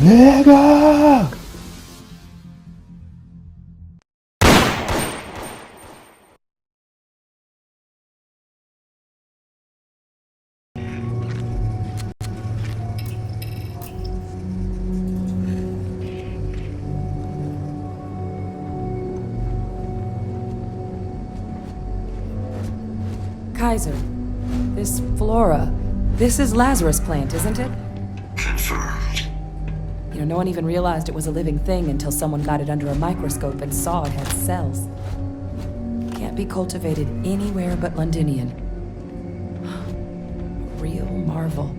Nigga! Kaiser, this flora, this is Lazarus plant, isn't it? Confirmed. You know, no one even realized it was a living thing until someone got it under a microscope and saw it had cells. Can't be cultivated anywhere but Londinian. Real marvel.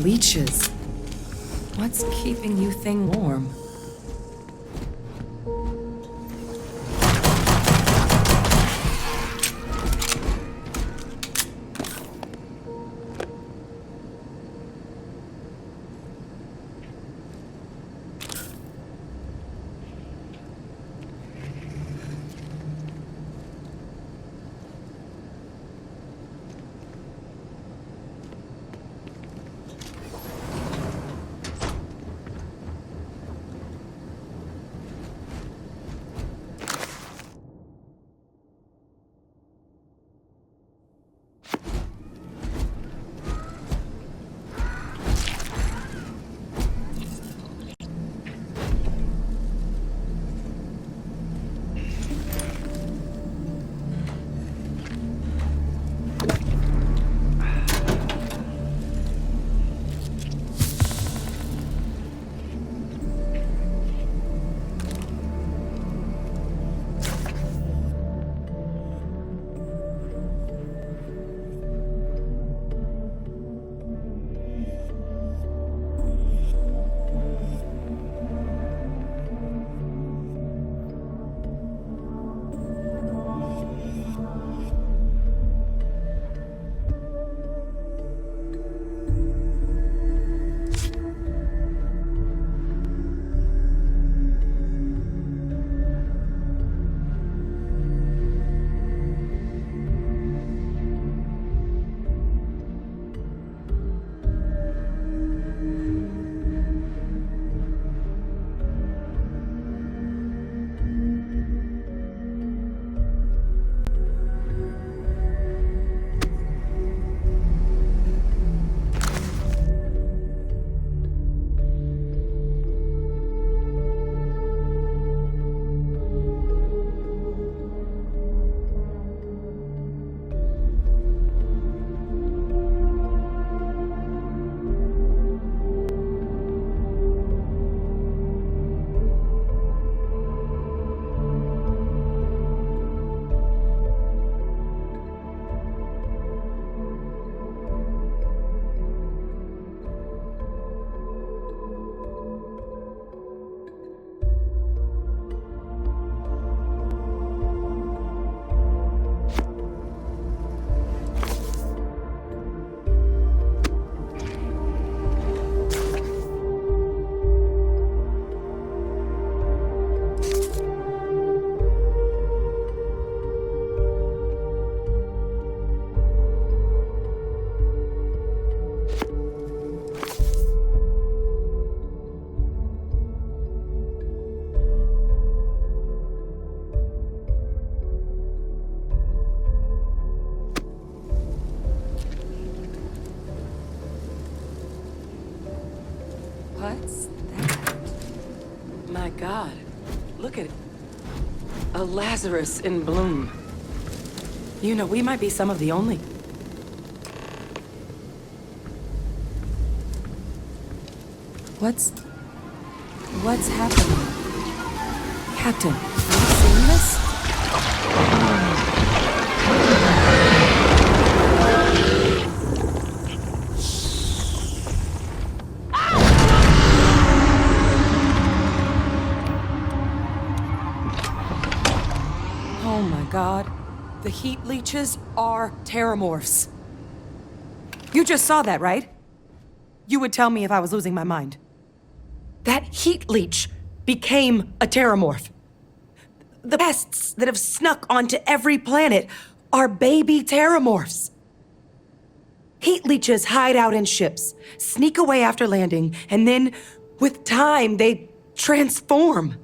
Leeches. What's keeping you thing warm? What's that? My God, look at it. A Lazarus in bloom. You know, we might be some of the only... What's happening? Captain, are you seeing this? Oh my god. The heat leeches are terramorphs. You just saw that, right? You would tell me if I was losing my mind. That heat leech became a terramorph. The pests that have snuck onto every planet are baby terramorphs. Heat leeches hide out in ships, sneak away after landing, and then, with time, they transform.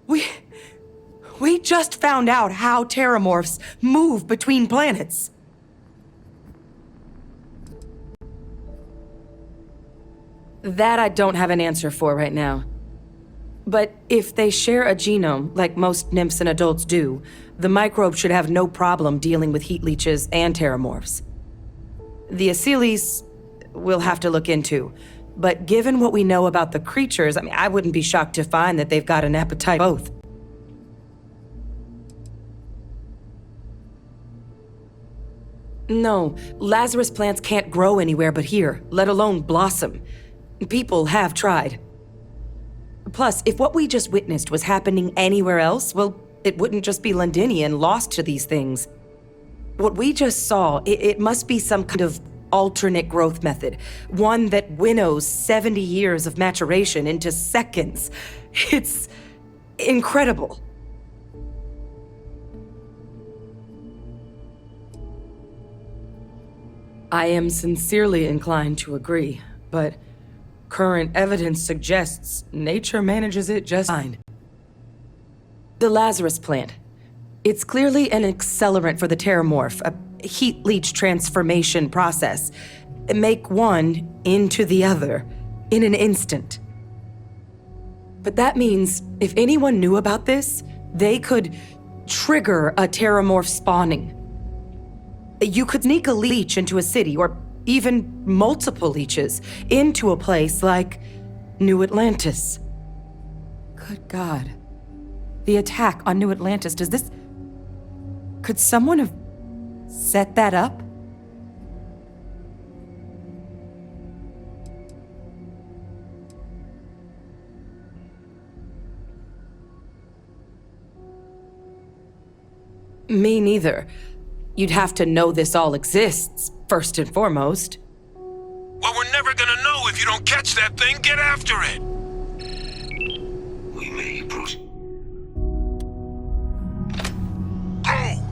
We just found out how terramorphs move between planets. That I don't have an answer for right now. But if they share a genome, like most nymphs and adults do, the microbe should have no problem dealing with heat leeches and terramorphs. The Aciles we'll have to look into. But given what we know about the creatures, I wouldn't be shocked to find that they've got an appetite for both. No, Lazarus plants can't grow anywhere but here, let alone blossom. People have tried. Plus, if what we just witnessed was happening anywhere else, well, it wouldn't just be Londinian lost to these things. What we just saw, it must be some kind of alternate growth method. One that winnows 70 years of maturation into seconds. It's incredible. I am sincerely inclined to agree, but current evidence suggests nature manages it just fine. The Lazarus plant. It's clearly an accelerant for the terramorph, a heat leech transformation process. Make one into the other in an instant. But that means if anyone knew about this, they could trigger a terramorph spawning. You could sneak a leech into a city, or even multiple leeches, into a place like New Atlantis. Good God. The attack on New Atlantis, could someone have set that up? Me neither. You'd have to know this all exists, first and foremost. Well, we're never gonna know if you don't catch that thing. Get after it! We may proceed. Go!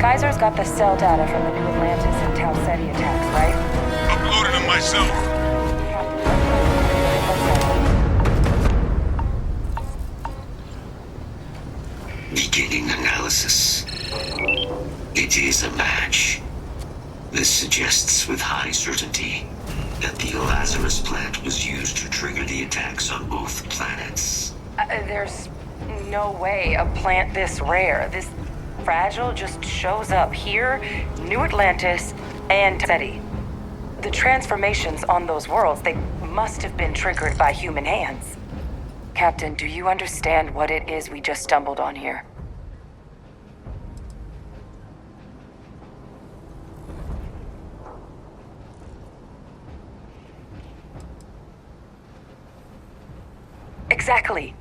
Kaiser's got the cell data from the New Atlantis and Tau Ceti attacks, right? Uploading them myself. Beginning analysis. It is a match. This suggests with high certainty that the Lazarus plant was used to trigger the attacks on both planets. There's no way a plant this rare, this fragile, just shows up here, New Atlantis, and Ceti. The transformations on those worlds, they must have been triggered by human hands. Captain, do you understand what it is we just stumbled on here? Exactly.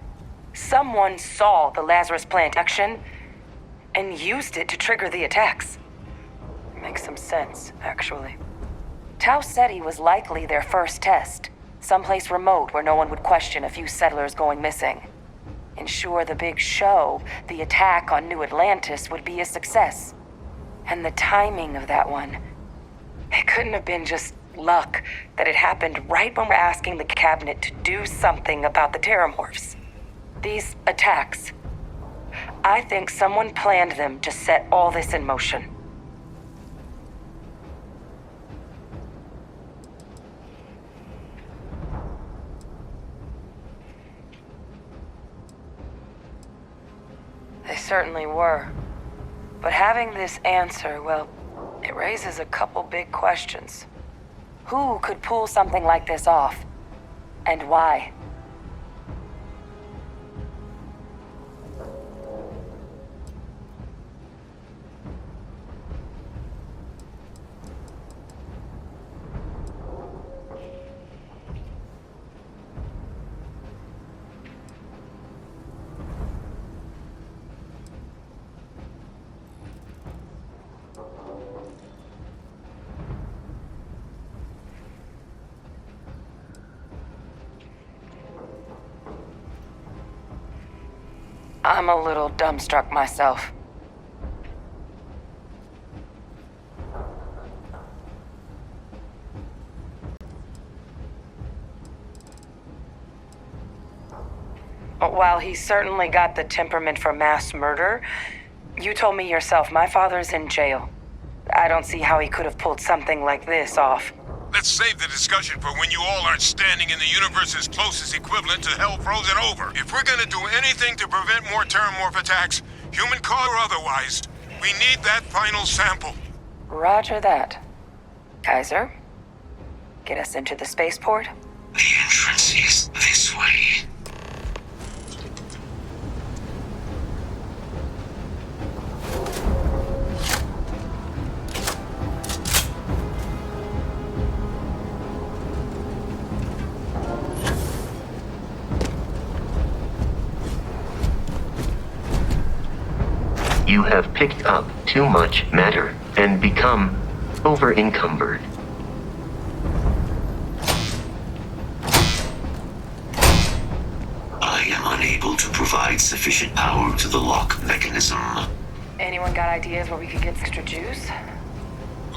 Someone saw the Lazarus plant action and used it to trigger the attacks. Makes some sense, actually. Tau Ceti was likely their first test, someplace remote where no one would question a few settlers going missing. Ensure the big show, the attack on New Atlantis, would be a success. And the timing of that one, it couldn't have been just luck that it happened right when we're asking the cabinet to do something about the terramorphs. These attacks, I think someone planned them to set all this in motion. They certainly were. But having this answer, well, it raises a couple big questions. Who could pull something like this off? And why? I'm a little dumbstruck myself. While he's certainly got the temperament for mass murder, you told me yourself my father's in jail. I don't see how he could have pulled something like this off. Let's save the discussion for when you all aren't standing in the universe's closest equivalent to hell frozen over. If we're gonna do anything to prevent more terramorph attacks, human cause or otherwise, we need that final sample. Roger that. Kaiser, get us into the spaceport? The entrance is this way. You have picked up too much matter and become over-encumbered. I am unable to provide sufficient power to the lock mechanism. Anyone got ideas where we could get extra juice?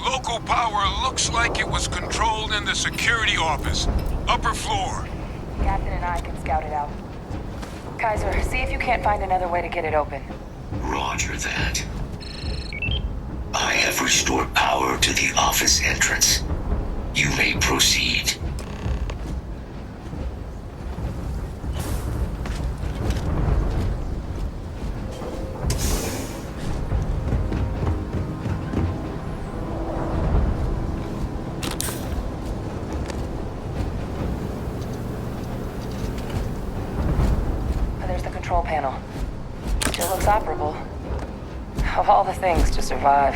Local power looks like it was controlled in the security office. Upper floor. Captain and I can scout it out. Kaiser, see if you can't find another way to get it open. Roger that. I have restored power to the office entrance. You may proceed. There's the control panel. Still looks operable. Of all the things to survive.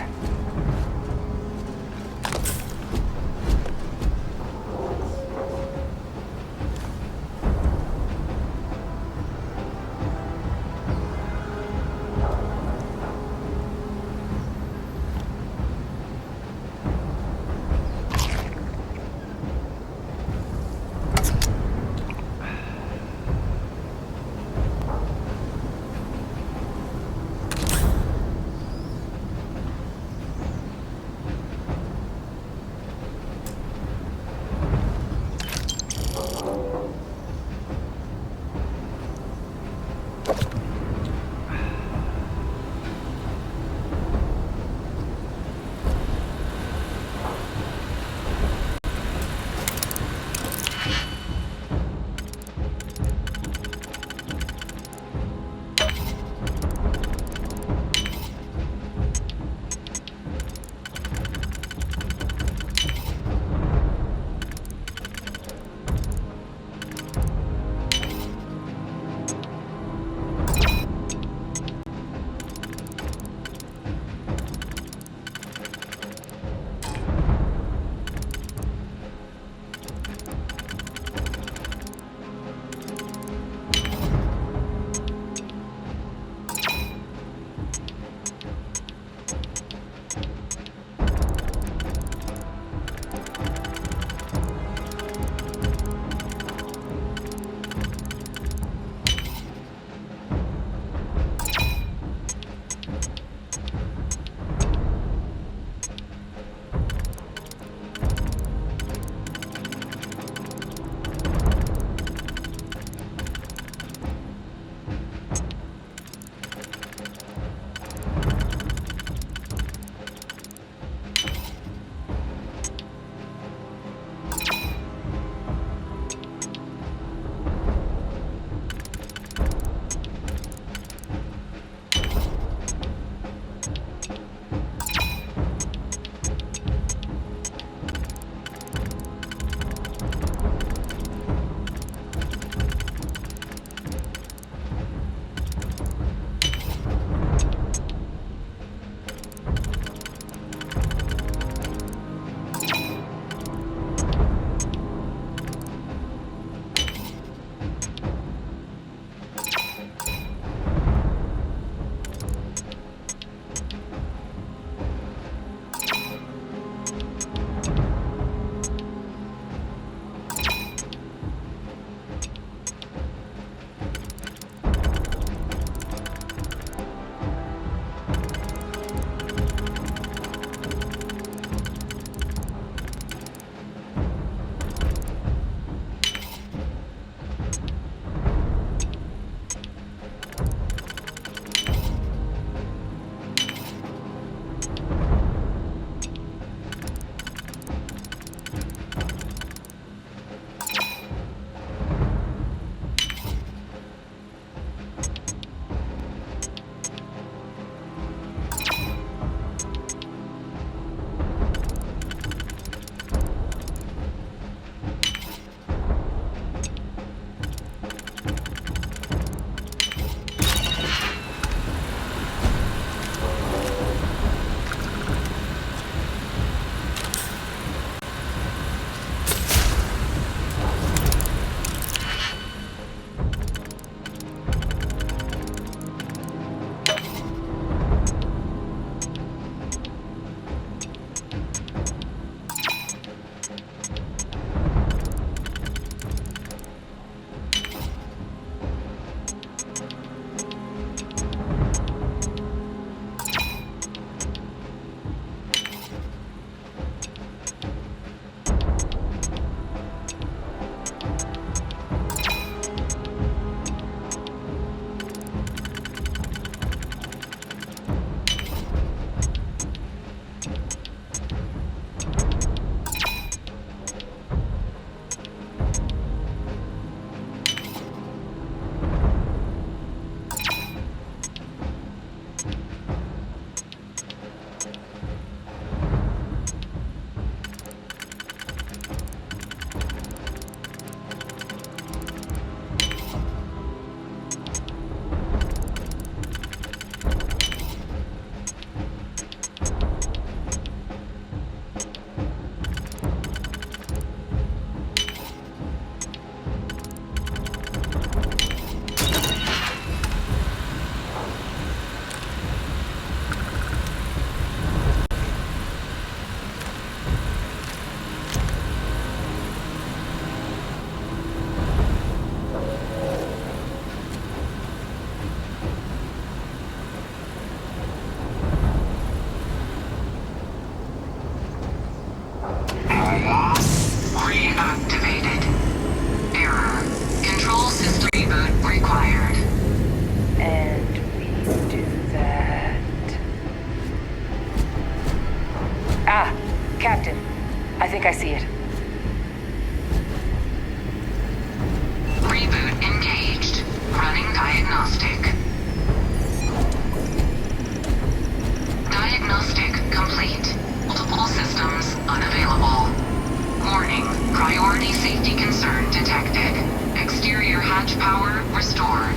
restored.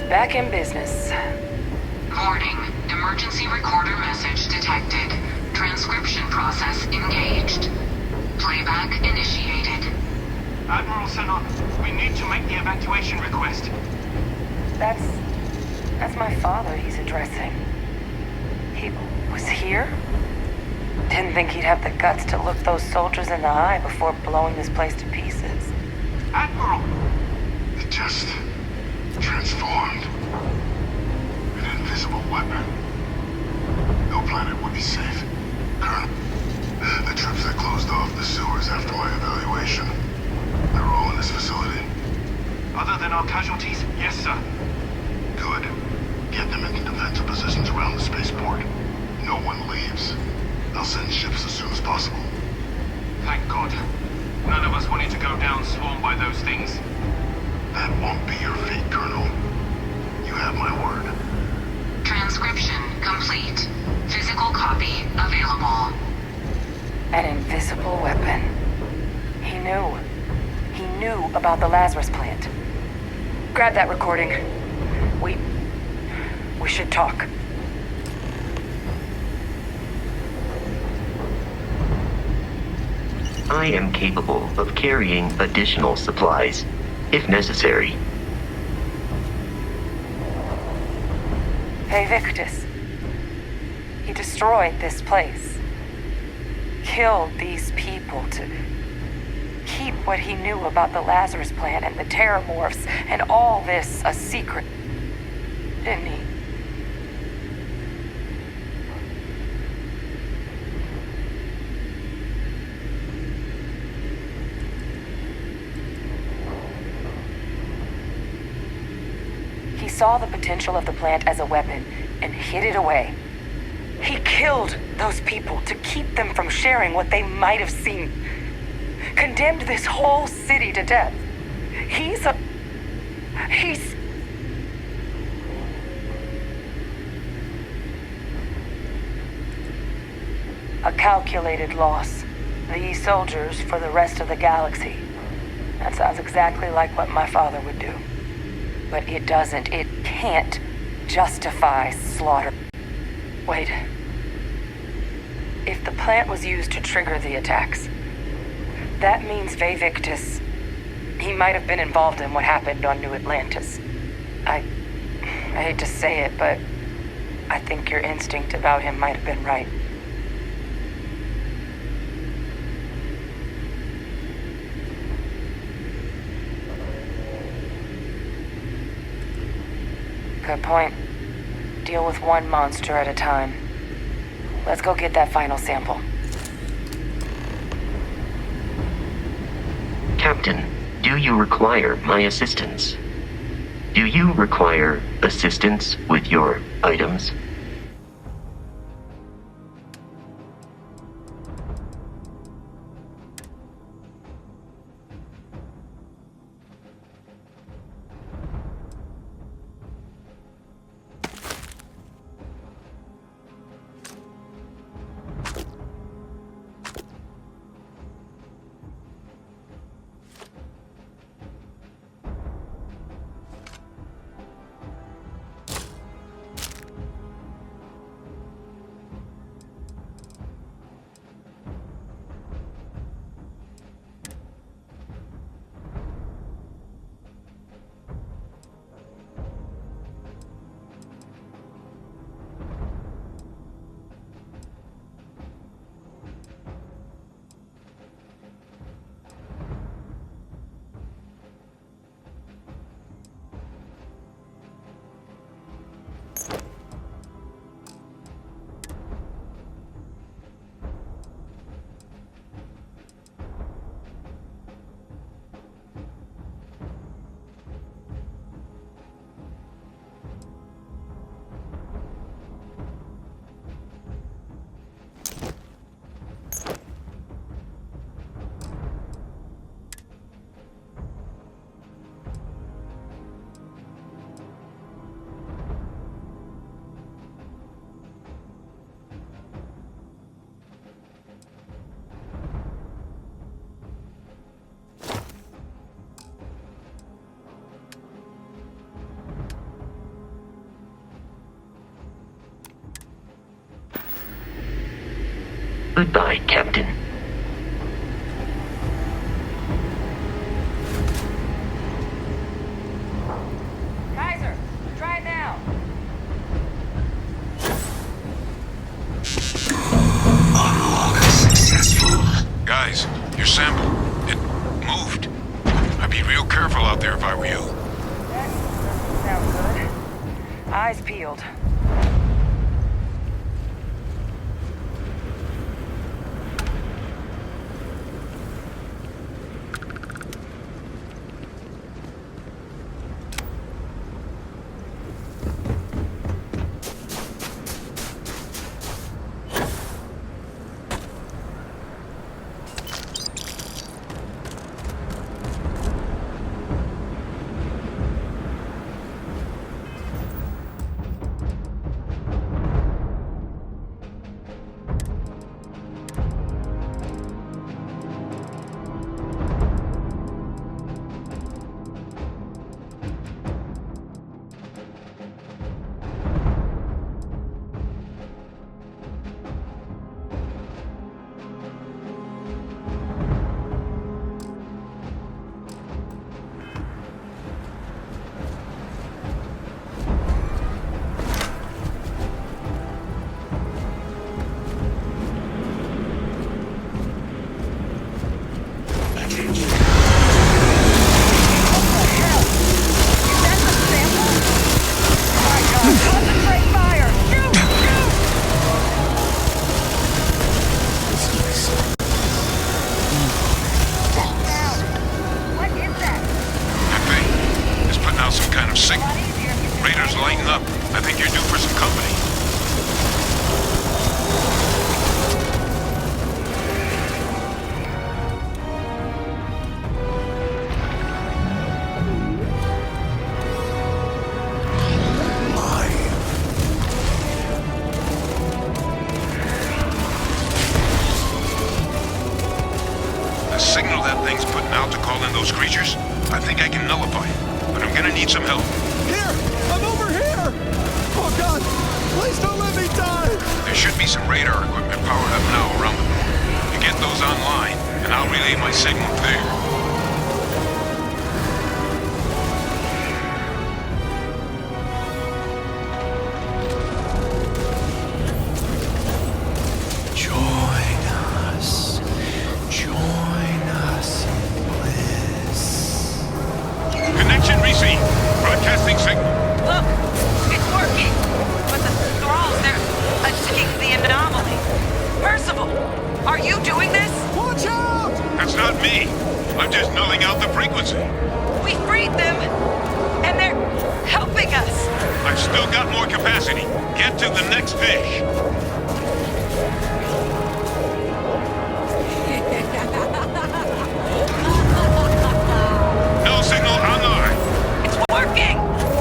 Back in business. Warning. Emergency recorder message detected. Transcription process engaged. Playback initiated. Admiral Sanon, we need to make the evacuation request. That's my father he's addressing. He was here? Didn't think he'd have the guts to look those soldiers in the eye before blowing this place to pieces. Admiral! It just transformed. An invisible weapon. No planet would be safe. Colonel, the troops that closed off the sewers after my evaluation, they're all in this facility. Other than our casualties, yes, sir. Good. Get them into defensive positions around the spaceport. No one leaves. I'll send ships as soon as possible. Thank God. None of us wanted to go down swarmed by those things. That won't be your fate, Colonel. You have my word. Transcription complete. Physical copy available. An invisible weapon. He knew. He knew about the Lazarus plant. Grab that recording. We should talk. I am capable of carrying additional supplies, if necessary. Hey, Victus. He destroyed this place. Killed these people to keep what he knew about the Lazarus plant and the Terramorphs and all this a secret. Didn't he? He saw the potential of the plant as a weapon and hid it away. He killed those people to keep them from sharing what they might have seen. Condemned this whole city to death. He's a calculated loss. These soldiers for the rest of the galaxy. That sounds exactly like what my father would do. But it doesn't, it can't justify slaughter. Wait. If the plant was used to trigger the attacks, that means Victus, he might have been involved in what happened on New Atlantis. I hate to say it, but I think your instinct about him might have been right. Good point. Deal with one monster at a time. Let's go get that final sample. Captain, do you require my assistance? Do you require assistance with your items? Goodbye, Captain. Kaiser, try now. Unlock successful. Guys, your sample, it moved. I'd be real careful out there if I were you. That doesn't sound good. Eyes peeled. That thing is putting out some kind of signal. Radar's lighting up. I think you're due for some company. The signal that thing's putting out to call in those creatures, I think I can nullify it. But I'm gonna need some help. Here! I'm over here! Oh god! Please don't let me die! There should be some radar equipment powered up now around the moon. You get those online, and I'll relay my signal there. Join us. Join us in bliss. Connection received. Broadcasting signal. Look, it's working. But the thralls, they're attacking the anomaly. Percival, are you doing this? Watch out! That's not me. I'm just nulling out the frequency. We freed them, and they're helping us. I've still got more capacity. Get to the next fish. No signal online. It's working.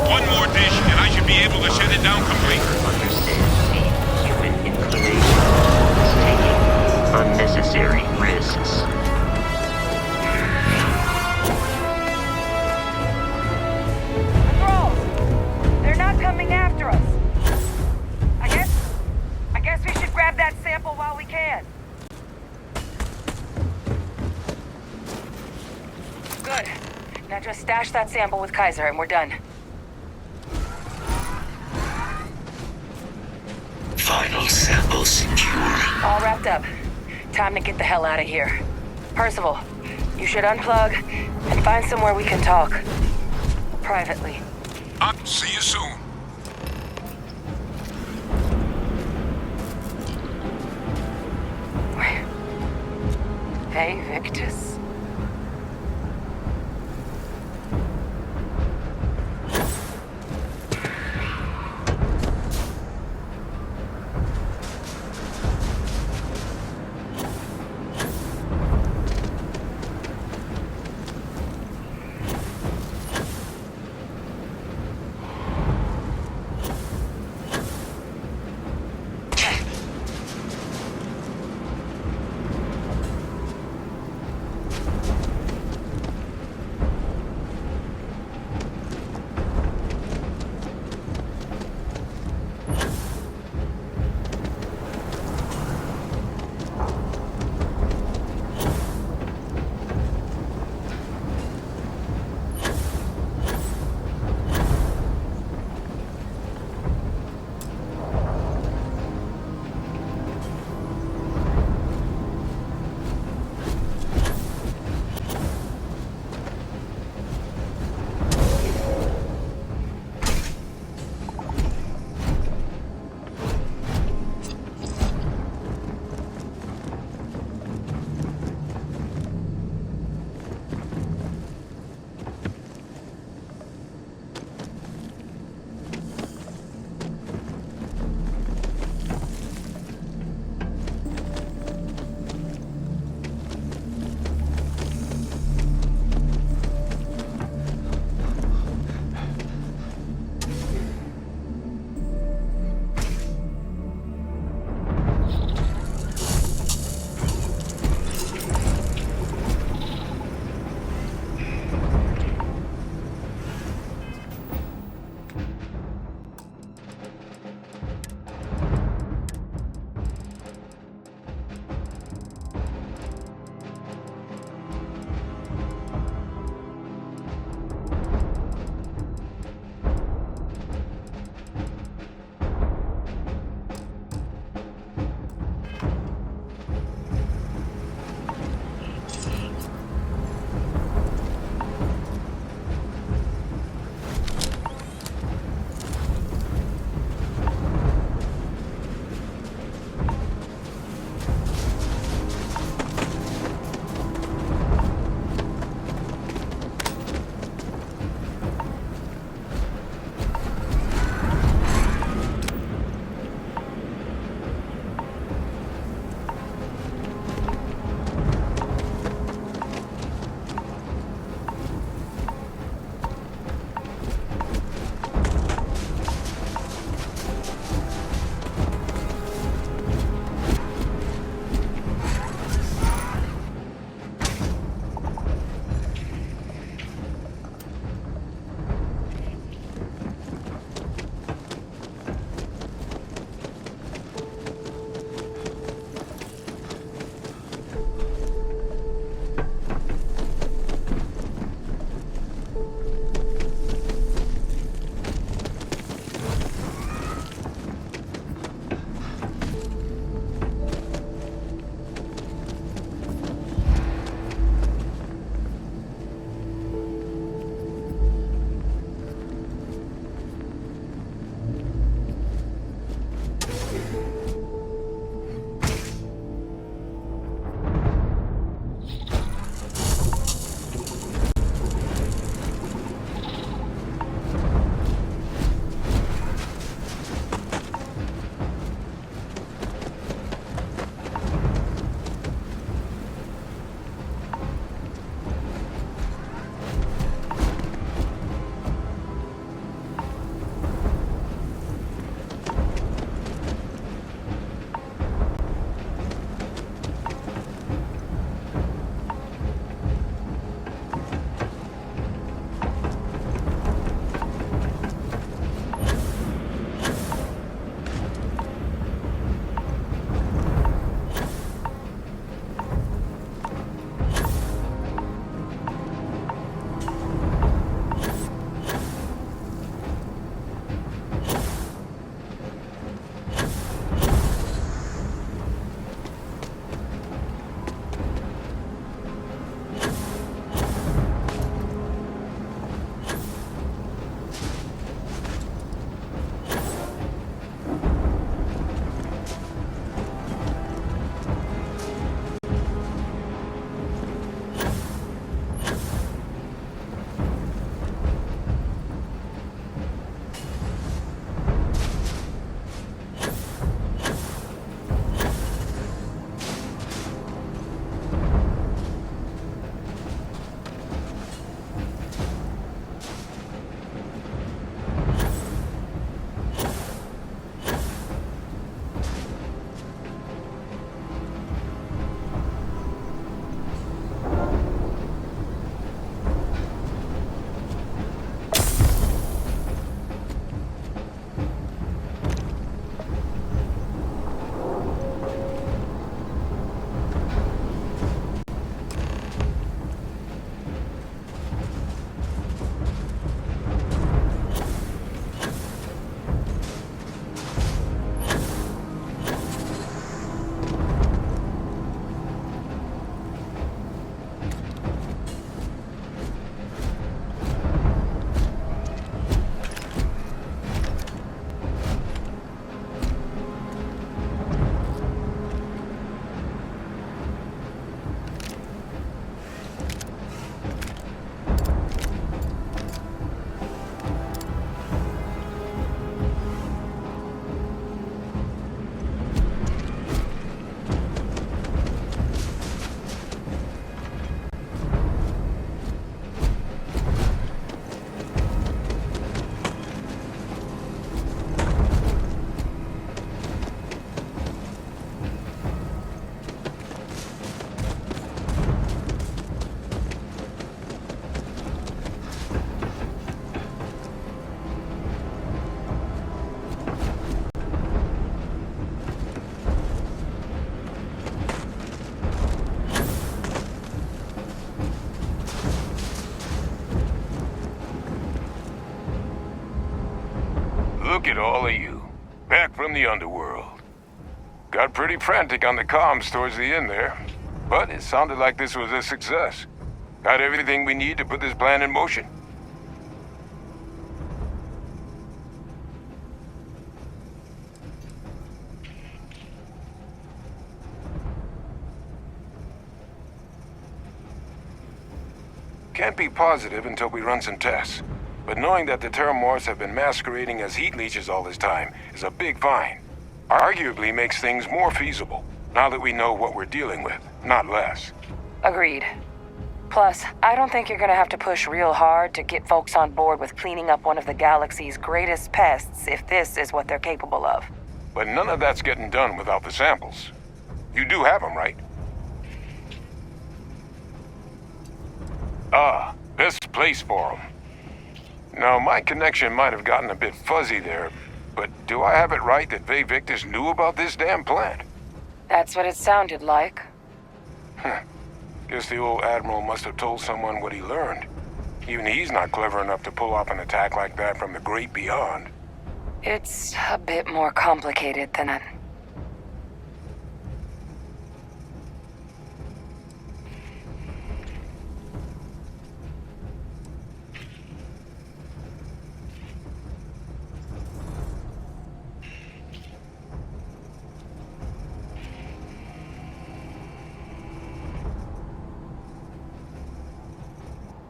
One more dish, and I should be able to shut it down completely. Understands the human inclination towards taking unnecessary risks. Thralls! They're not coming after us. I guess we should grab that sample while we can. Good. Now just stash that sample with Kaiser and we're done. Final sample secure. All wrapped up. Time to get the hell out of here. Percival, you should unplug and find somewhere we can talk. Privately. I'll see you soon. Hey, Victus. Look at all of you. Back from the underworld. Got pretty frantic on the comms towards the end there. But it sounded like this was a success. Got everything we need to put this plan in motion. Can't be positive until we run some tests. But knowing that the Terramorphs have been masquerading as heat leeches all this time is a big find. Arguably makes things more feasible, now that we know what we're dealing with, not less. Agreed. Plus, I don't think you're gonna have to push real hard to get folks on board with cleaning up one of the galaxy's greatest pests if this is what they're capable of. But none of that's getting done without the samples. You do have them, right? Ah, best place for them. Now, my connection might have gotten a bit fuzzy there, but do I have it right that Vay Victus knew about this damn plant? That's what it sounded like. Guess the old Admiral must have told someone what he learned. Even he's not clever enough to pull off an attack like that from the great beyond. It's a bit more complicated than that.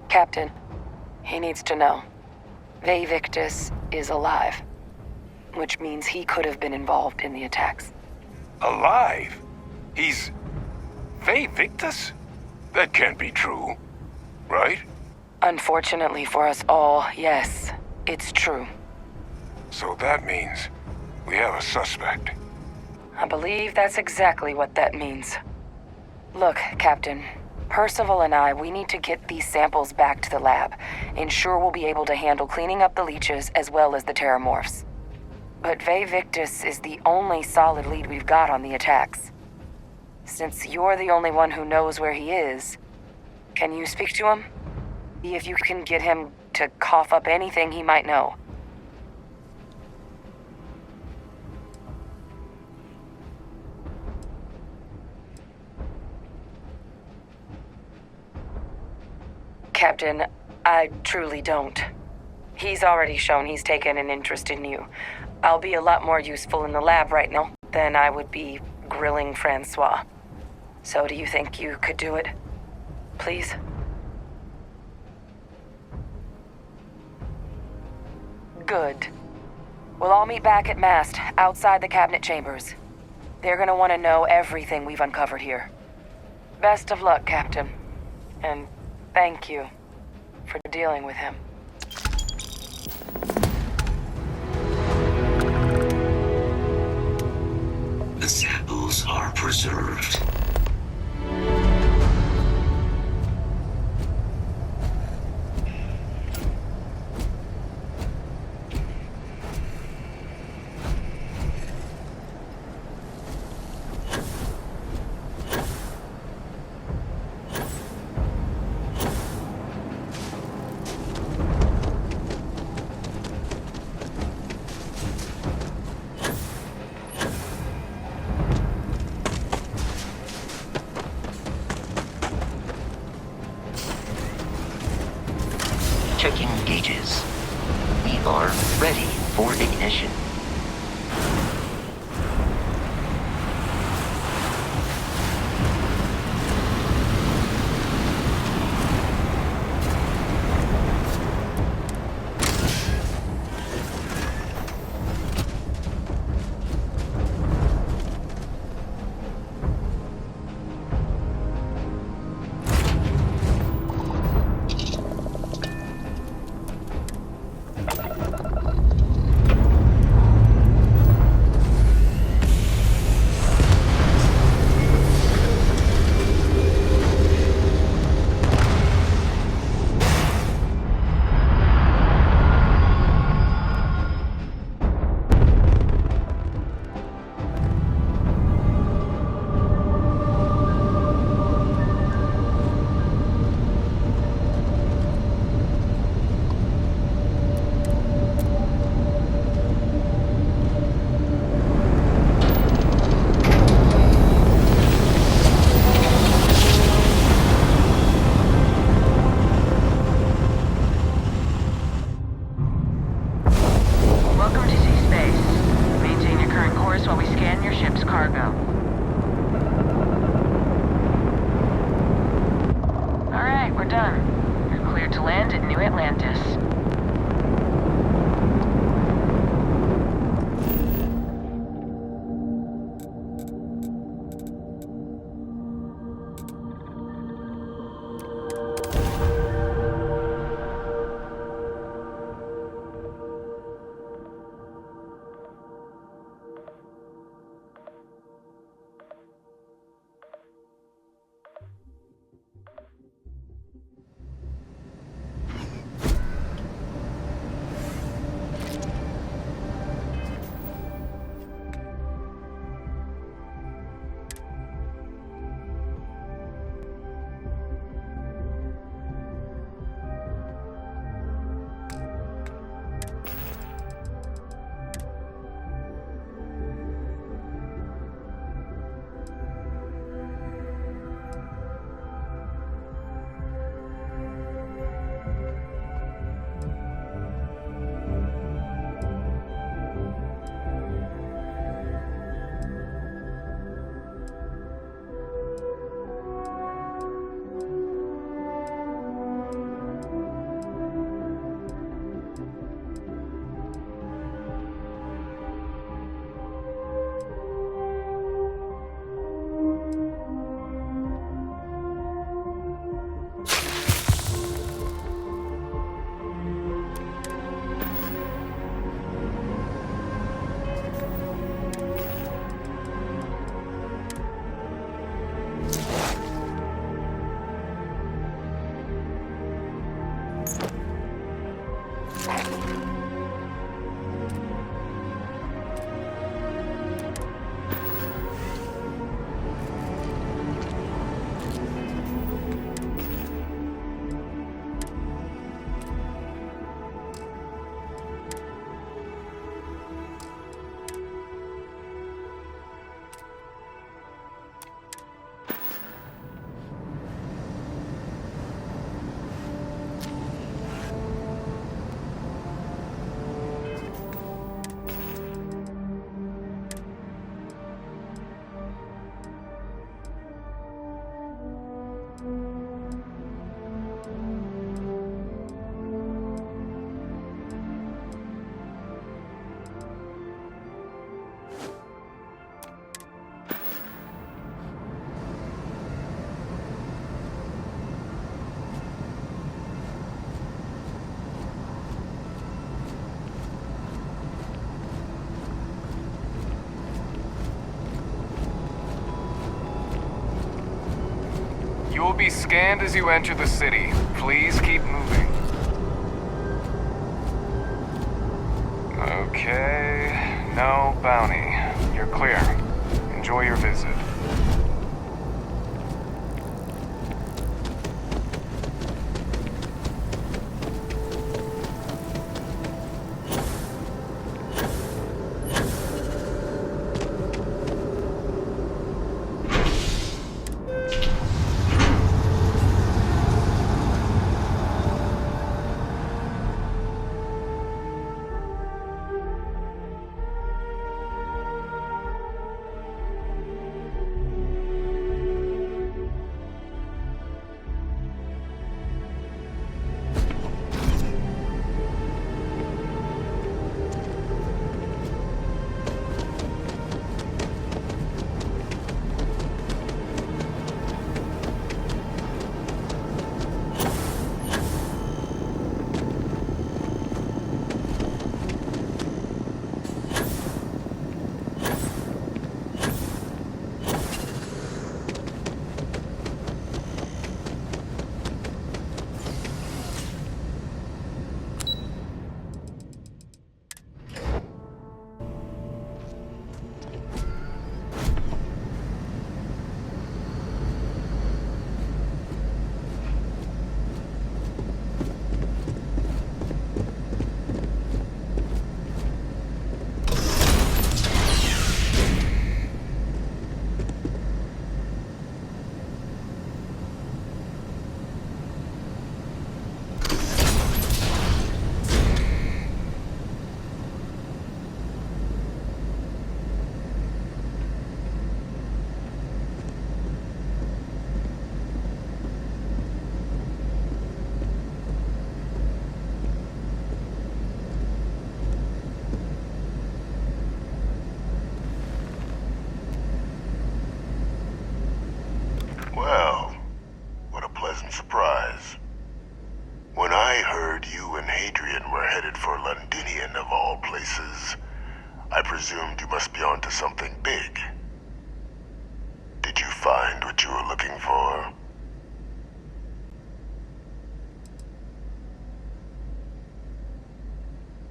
Captain, he needs to know. Vay Victus is alive, which means he could have been involved in the attacks. Alive? He's... Vay Victus? That can't be true, right? Unfortunately for us all, yes, it's true. So that means we have a suspect. I believe that's exactly what that means. Look, Captain, Percival and we need to get these samples back to the lab. Ensure we'll be able to handle cleaning up the leeches as well as the Terramorphs. But Vay Victus is the only solid lead we've got on the attacks. Since you're the only one who knows where he is, can you speak to him? See if you can get him to cough up anything he might know. Captain, I truly don't. He's already shown he's taken an interest in you. I'll be a lot more useful in the lab right now than I would be grilling Francois. So do you think you could do it? Please? Good. We'll all meet back at Mast, outside the cabinet chambers. They're gonna want to know everything we've uncovered here. Best of luck, Captain. And thank you for dealing with him. The samples are preserved. Checking gauges. We are ready for ignition. land in New Atlantis. You will be scanned as you enter the city. Please keep moving. Okay, no bounty. You're clear. Enjoy your visit. imagine we're headed for Londinian of all places. I presumed you must be onto something big. Did you find what you were looking for?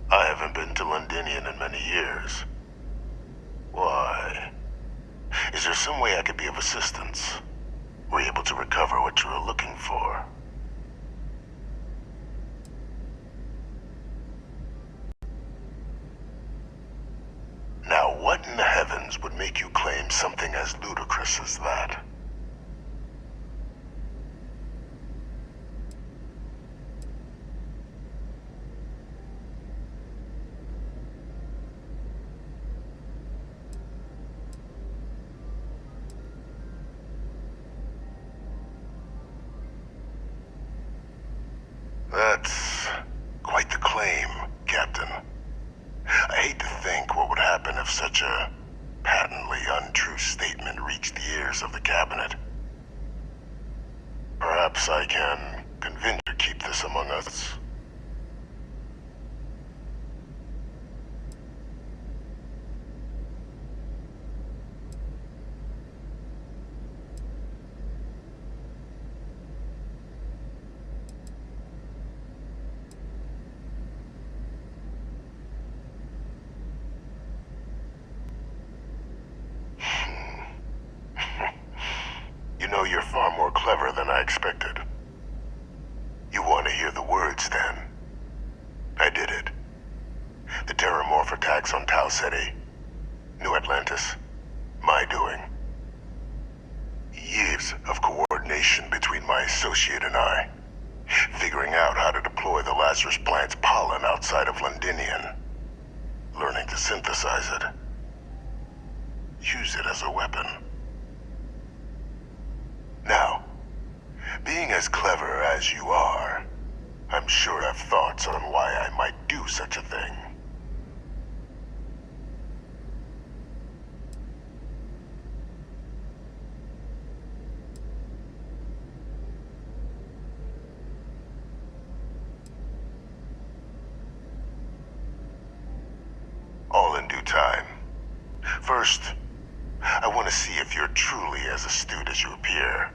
I haven't been to Londinian in many years. Why? Is there some way I could be of assistance? Were you able to recover what you were looking for? Now, what in the heavens would make you claim something as ludicrous as that? That's quite the claim, Captain. I hate to think what would happen if such a patently untrue statement reached the ears of the cabinet. Perhaps I can convince you to keep this among us. You know, you're far more clever than I expected. You want to hear the words, then? I did it. The terramorph attacks on Tau Ceti, New Atlantis, my doing. Years of coordination between my associate and I, figuring out how to deploy the Lazarus plant's pollen outside of Londinian, learning to synthesize it, use it as a weapon. Now, being as clever as you are, I'm sure I have thoughts on why I might do such a thing. All in due time. First, I want to see if you're truly as astute as you appear.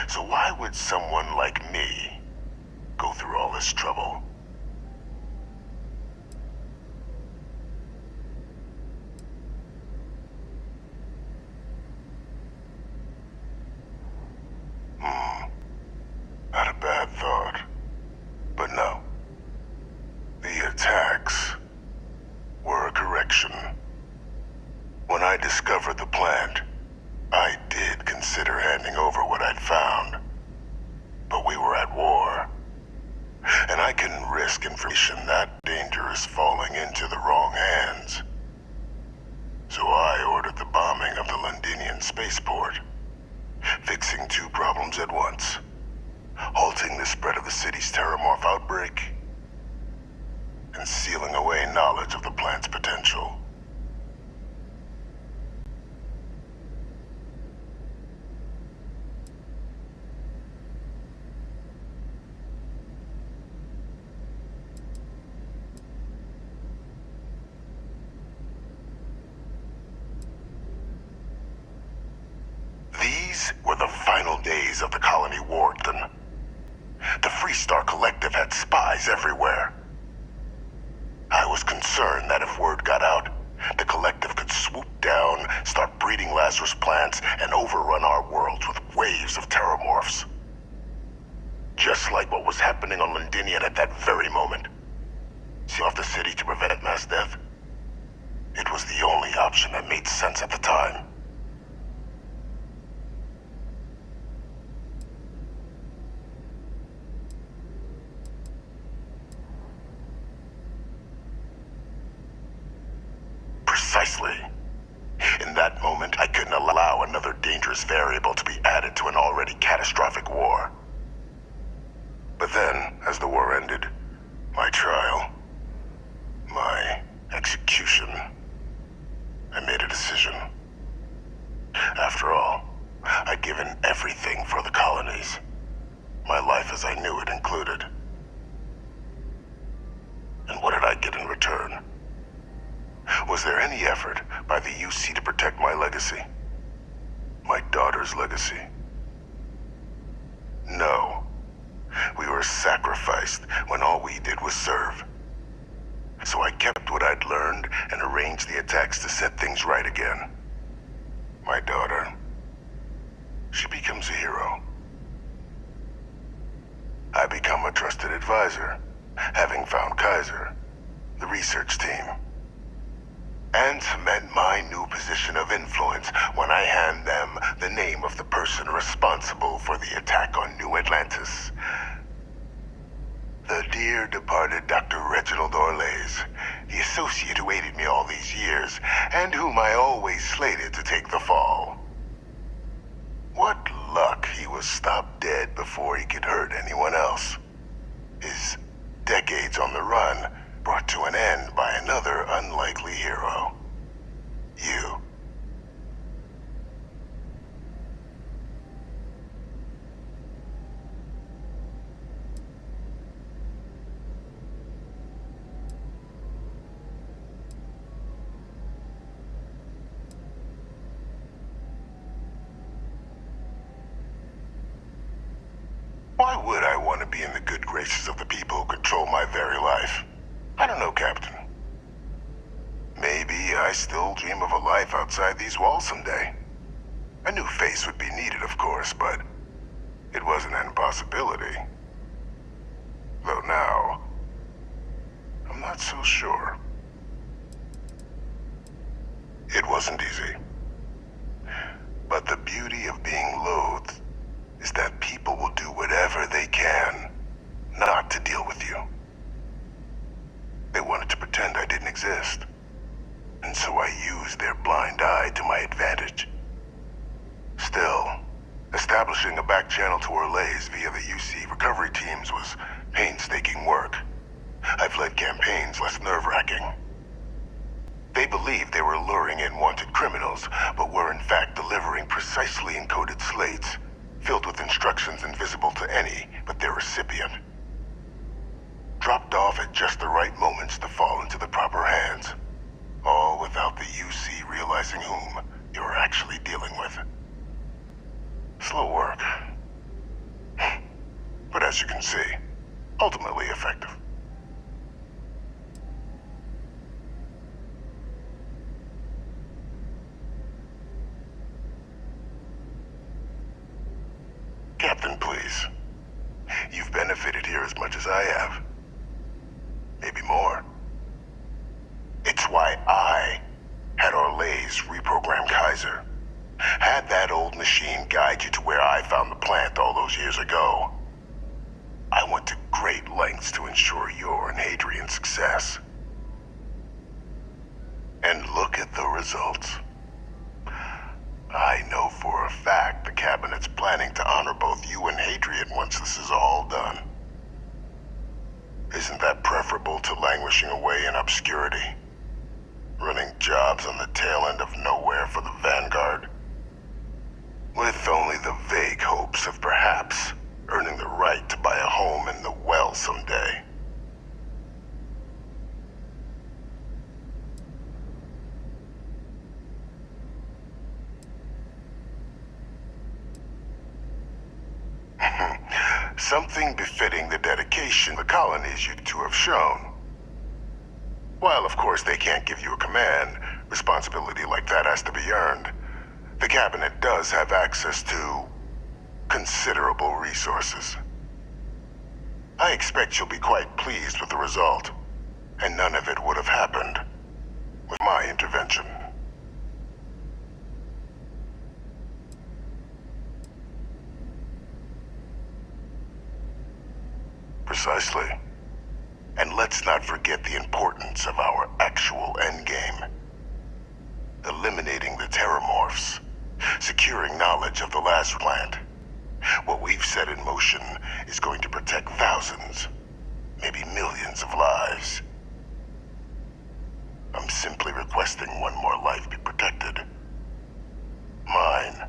So why would someone like me go through all this trouble? Not a bad thought. But no. The attacks were a correction. When I discovered the plant, I did consider handing over what I'd found. But we were at war. And I couldn't risk information that dangerous falling into the wrong hands. So I ordered the bombing of the Londinian spaceport, fixing two problems at once. Halting the spread of the city's terramorph outbreak, and sealing away knowledge of the plant's potential. These were the final days of the colony warden. The Freestar Collective had spies everywhere. I was concerned that if word got out, the Collective could swoop down, start breeding Lazarus plants, and overrun our worlds with waves of terramorphs. Just like what was happening on Londinian at that very moment. Seal off the city to prevent mass death? It was the only option that made sense at the time. Precisely. In that moment, I couldn't allow another dangerous variable to be added to an already catastrophic war. But then, as the war ended, my trial, my execution, I made a decision. After all, I'd given everything for the colonies. My life as I knew it included. effort by the UC to protect my legacy. My daughter's legacy. No. We were sacrificed when all we did was serve. So I kept what I'd learned and arranged the attacks to set things right again. My daughter. She becomes a hero. I become a trusted advisor, having found Kaiser, the research team, and cement my new position of influence when I hand them the name of the person responsible for the attack on New Atlantis. The dear departed Dr. Reginald Orlays, the associate who aided me all these years, and whom I always slated to take the fall. What luck he was stopped dead before he could hurt anyone else. His decades on the run brought to an end by another unlikely hero. You. Why would I want to be in the good graces of the people who control my very life? I don't know, Captain. Maybe I still dream of a life outside these walls someday. A new face would be needed, of course, but it wasn't an impossibility. Though now, I'm not so sure. It wasn't easy. But the beauty of being loathed is that people will do whatever they can not to deal with you. They wanted to pretend I didn't exist, and so I used their blind eye to my advantage. Still, establishing a back channel to Orlays via the UC recovery teams was painstaking work. I've led campaigns less nerve-wracking. They believed they were luring in wanted criminals, but were in fact delivering precisely encoded slates filled with instructions invisible to any but their recipient. Dropped off at just the right moments to fall into the proper hands. All without the UC realizing whom you were actually dealing with. Slow work. But as you can see, ultimately effective. Captain, please. You've benefited here as much as I have. Maybe more. It's why I had Orlays reprogram Kaiser. Had that old machine guide you to where I found the plant all those years ago. I went to great lengths to ensure your and Hadrian's success. And look at the results. I know for a fact the Cabinet's planning to honor both you and Hadrian once this is all done. Isn't that preferable to languishing away in obscurity? Running jobs on the tail end of nowhere for the Vanguard? With only the vague hopes of perhaps earning the right to buy a home in the well someday. Something befitting the dedication the colonies you two have shown. While, of course, they can't give you a command, responsibility like that has to be earned. The Cabinet does have access to considerable resources. I expect you'll be quite pleased with the result, and none of it would have happened with my intervention. Precisely. And let's not forget the importance of our actual endgame. Eliminating the terramorphs. Securing knowledge of the last plant. What we've set in motion is going to protect thousands, maybe millions of lives. I'm simply requesting one more life be protected. Mine.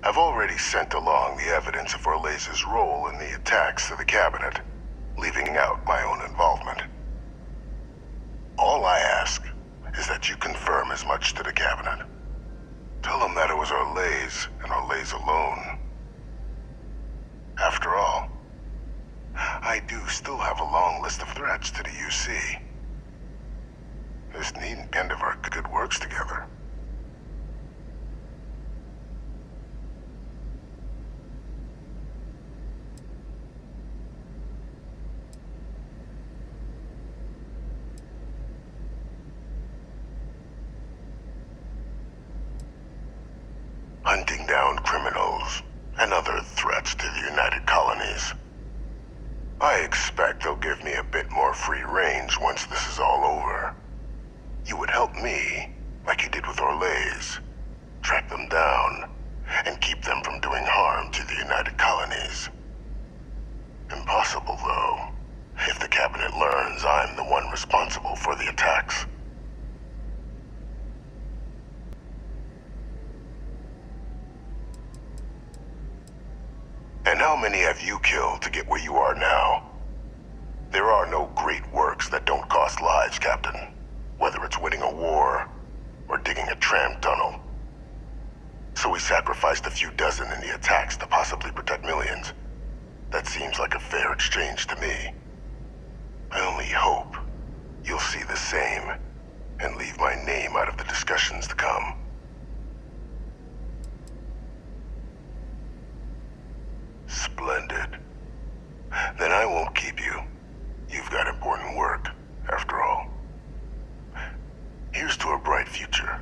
I've already sent along the evidence of Orlays' role in the attacks to the Cabinet, leaving out my own involvement. All I ask is that you confirm as much to the cabinet. Tell them that it was Orlays, and Orlays alone. After all, I do still have a long list of threats to the UC. This needn't end of our good works together. Hunting down criminals and other threats to the United Colonies. I expect they'll give me a bit more free range once this is all over. You would help me, like you did with Orlays, track them down and keep them from doing harm to the United Colonies. Impossible, though, if the cabinet learns I'm the one responsible for the attacks. And how many have you killed to get where you are now? There are no great works that don't cost lives, Captain. Whether it's winning a war, or digging a tram tunnel. So we sacrificed a few dozen in the attacks to possibly protect millions. That seems like a fair exchange to me. I only hope you'll see the same, and leave my name out of the discussions to come. Splendid. Then I won't keep you. You've got important work, after all. Here's to a bright future.